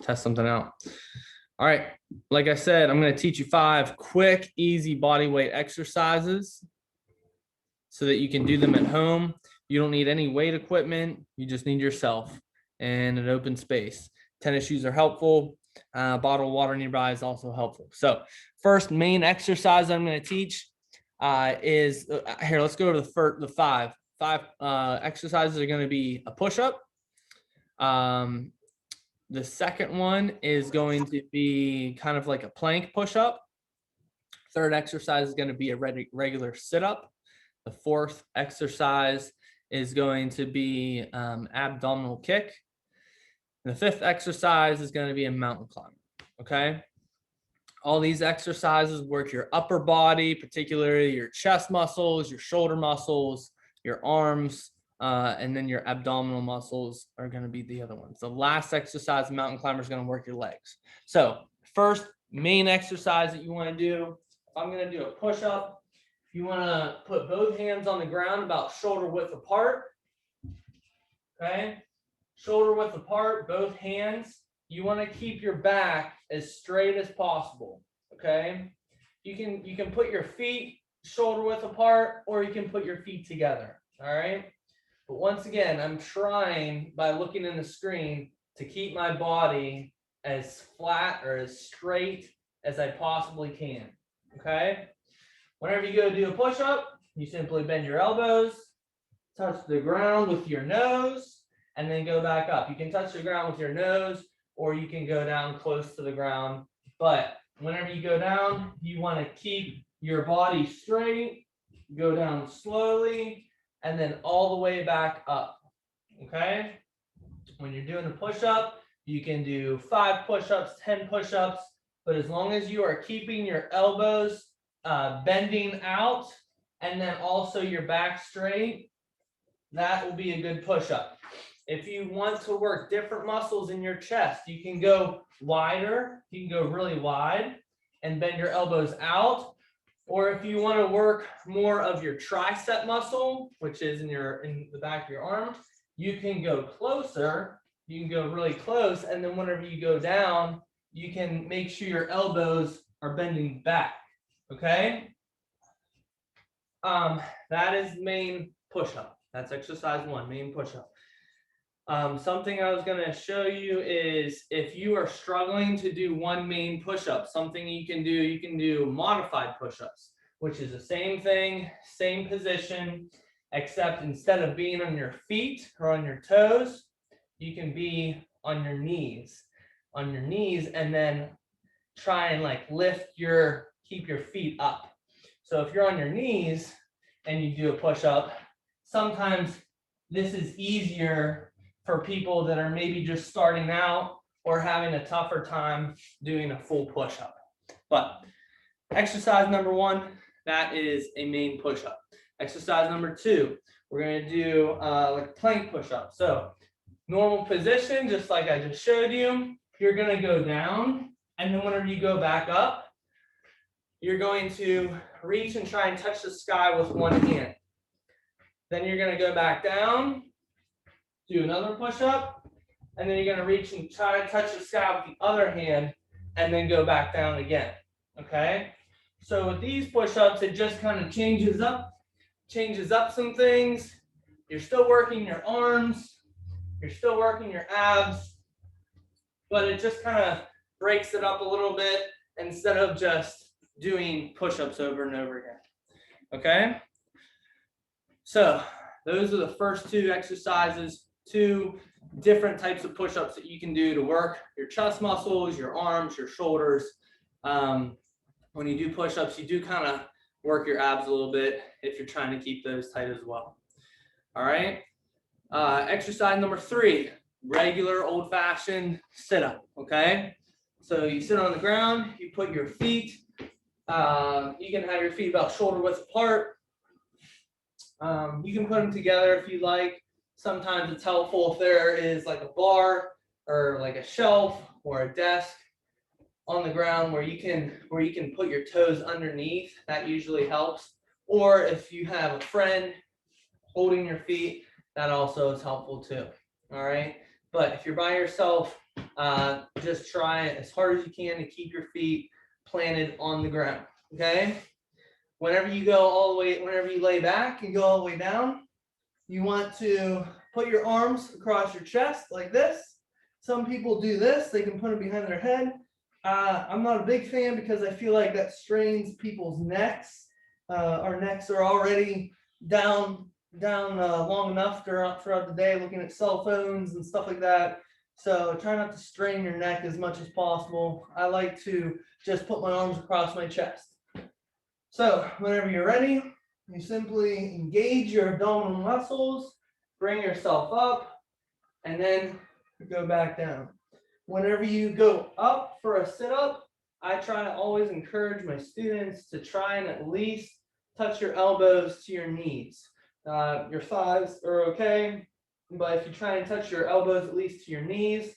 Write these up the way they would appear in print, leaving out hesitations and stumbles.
test something out. All right, like I said, I'm going to teach you 5 quick, easy body weight exercises so that you can do them at home. You don't need any weight equipment. You just need yourself and an open space. Tennis shoes are helpful. Bottle of water nearby is also helpful. So first main exercise I'm going to teach is here. Let's go over the 5. 5 exercises are going to be a push-up. The second one is going to be kind of like a plank push-up. Third exercise is going to be a regular sit-up. The fourth exercise is going to be abdominal kick. And the fifth exercise is going to be a mountain climber. Okay. All these exercises work your upper body, particularly your chest muscles, your shoulder muscles, your arms, and then your abdominal muscles are going to be the other ones. The last exercise, mountain climber, is going to work your legs. So first main exercise that you want to do, I'm going to do a push-up. You want to put both hands on the ground about shoulder width apart. Okay, shoulder width apart, both hands. You want to keep your back as straight as possible. Okay, you can put your feet shoulder width apart, or you can put your feet together. All right, but once again, I'm trying by looking in the screen to keep my body as flat or as straight as I possibly can. Okay. Whenever you go do a push-up, you simply bend your elbows, touch the ground with your nose, and then go back up. You can touch the ground with your nose, or you can go down close to the ground. But whenever you go down, you want to keep your body straight, go down slowly, and then all the way back up. Okay? When you're doing a push-up, you can do 5 push-ups, 10 push-ups, but as long as you are keeping your elbows bending out, and then also your back straight, that will be a good push-up. If you want to work different muscles in your chest, you can go wider. You can go really wide and bend your elbows out. Or if you want to work more of your tricep muscle, which is in the back of your arm, you can go closer. You can go really close, and then whenever you go down, you can make sure your elbows are bending back. Okay, that is main push-up. That's exercise 1, main push-up. Something I was going to show you is if you are struggling to do one main push-up, something you can do modified push-ups, which is the same thing, same position, except instead of being on your feet or on your toes, you can be on your knees, and then try and like keep your feet up. So if you're on your knees and you do a push-up, sometimes this is easier for people that are maybe just starting out or having a tougher time doing a full push-up. But exercise number 1, that is a main push-up. Exercise number 2, we're going to do like plank push-up. So normal position, just like I just showed you, you're going to go down, and then whenever you go back up, you're going to reach and try and touch the sky with one hand. Then you're going to go back down, do another push-up, and then you're going to reach and try to touch the sky with the other hand, and then go back down again. Okay? So with these push-ups, it just kind of changes up some things. You're still working your arms, you're still working your abs, but it just kind of breaks it up a little bit instead of just doing push-ups over and over again. Okay? So those are the first 2 exercises, 2 different types of push-ups that you can do to work your chest muscles, your arms, your shoulders. When you do push-ups, you do kind of work your abs a little bit if you're trying to keep those tight as well. All right. Exercise number 3, regular old-fashioned sit-up. Okay. So you sit on the ground, you put your feet, you can have your feet about shoulder width apart. You can put them together if you like. Sometimes it's helpful if there is like a bar or like a shelf or a desk on the ground where you can put your toes underneath. That usually helps. Or if you have a friend holding your feet, that also is helpful too. All right. But if you're by yourself, Just try as hard as you can to keep your feet planted on the ground, okay? Whenever you lay back and go all the way down, you want to put your arms across your chest like this. Some people do this, they can put them behind their head. I'm not a big fan because I feel like that strains people's necks. Our necks are already down long enough throughout the day looking at cell phones and stuff like that. So try not to strain your neck as much as possible. I like to just put my arms across my chest. So whenever you're ready, you simply engage your abdominal muscles, bring yourself up, and then go back down. Whenever you go up for a sit-up, I try to always encourage my students to try and at least touch your elbows to your knees. Your thighs are okay, but if you try and touch your elbows at least to your knees,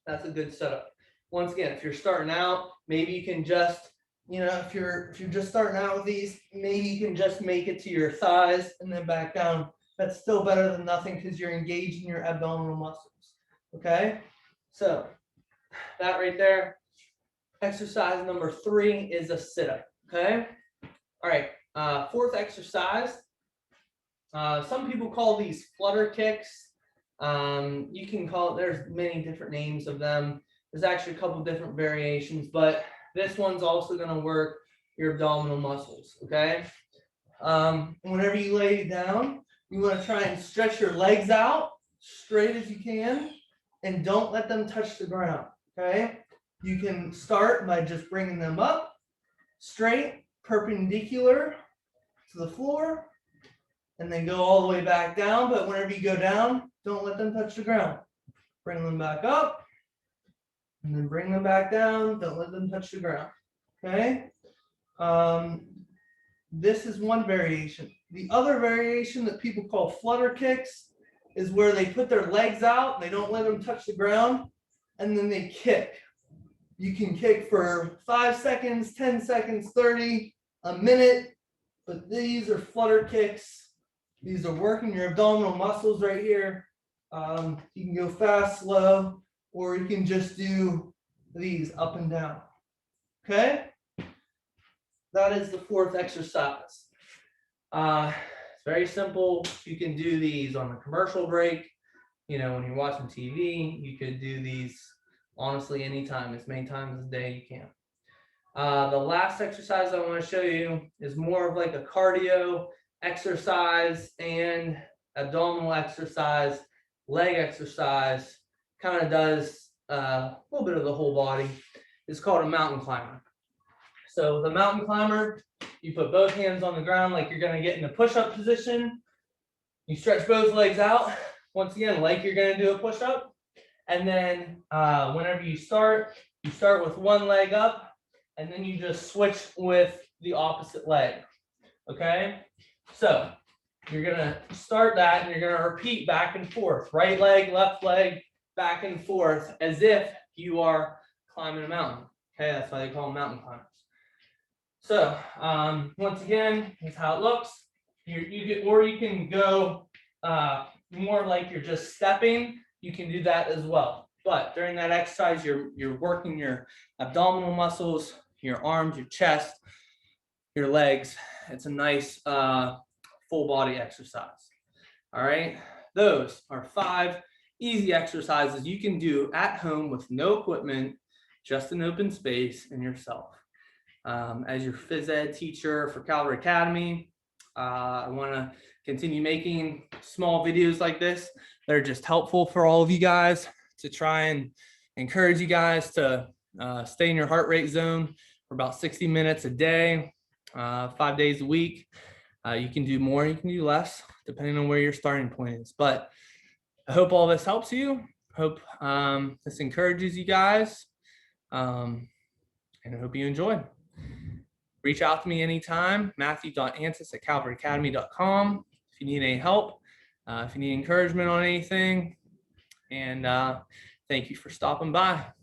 that's a good setup. Once again, if you're starting out, maybe you can just, if you're just starting out with these, maybe you can just make it to your thighs and then back down. That's still better than nothing because you're engaging your abdominal muscles. Okay, so that right there. Exercise number 3 is a sit-up. Okay, all right. Fourth exercise. Some people call these flutter kicks. You can call it, there's many different names of them. There's actually a couple different variations, but this one's also going to work your abdominal muscles. Okay. Whenever you lay down, you want to try and stretch your legs out straight as you can and don't let them touch the ground. Okay. You can start by just bringing them up straight, perpendicular to the floor, and then go all the way back down. But whenever you go down, don't let them touch the ground. Bring them back up, and then bring them back down. Don't let them touch the ground. Okay. This is one variation. The other variation that people call flutter kicks is where they put their legs out, they don't let them touch the ground, and then they kick. You can kick for 5 seconds, 10 seconds, 30, a minute, but these are flutter kicks. These are working your abdominal muscles right here. You can go fast, slow, or you can just do these up and down. Okay? That is the fourth exercise. It's very simple. You can do these on a commercial break. When you're watching TV, you could do these honestly anytime, as many times a day you can. The last exercise I want to show you is more of like a cardio exercise and abdominal exercise, leg exercise, kind of does a little bit of the whole body. It's called a mountain climber. So the mountain climber, you put both hands on the ground like you're going to get in a push-up position. You stretch both legs out. Once again, like you're going to do a push-up. And then whenever you start with one leg up, and then you just switch with the opposite leg. Okay? So you're going to start that, and you're going to repeat back and forth. Right leg, left leg, back and forth, as if you are climbing a mountain. Okay? That's why they call them mountain climbers. So once again, here's how it looks. You can go more like you're just stepping. You can do that as well. But during that exercise, you're working your abdominal muscles, your arms, your chest, your legs. It's a nice full body exercise. All right. Those are 5 easy exercises you can do at home with no equipment, just an open space and yourself. As your phys ed teacher for Calvert Academy, I want to continue making small videos like this that are just helpful for all of you guys, to try and encourage you guys to stay in your heart rate zone for about 60 minutes a day, 5 days a week. You can do more, you can do less, depending on where your starting point is. But I hope all this helps you. Hope this encourages you guys. And I hope you enjoy. Reach out to me anytime, matthew.antis@calvertacademy.com if you need any help, if you need encouragement on anything. And thank you for stopping by.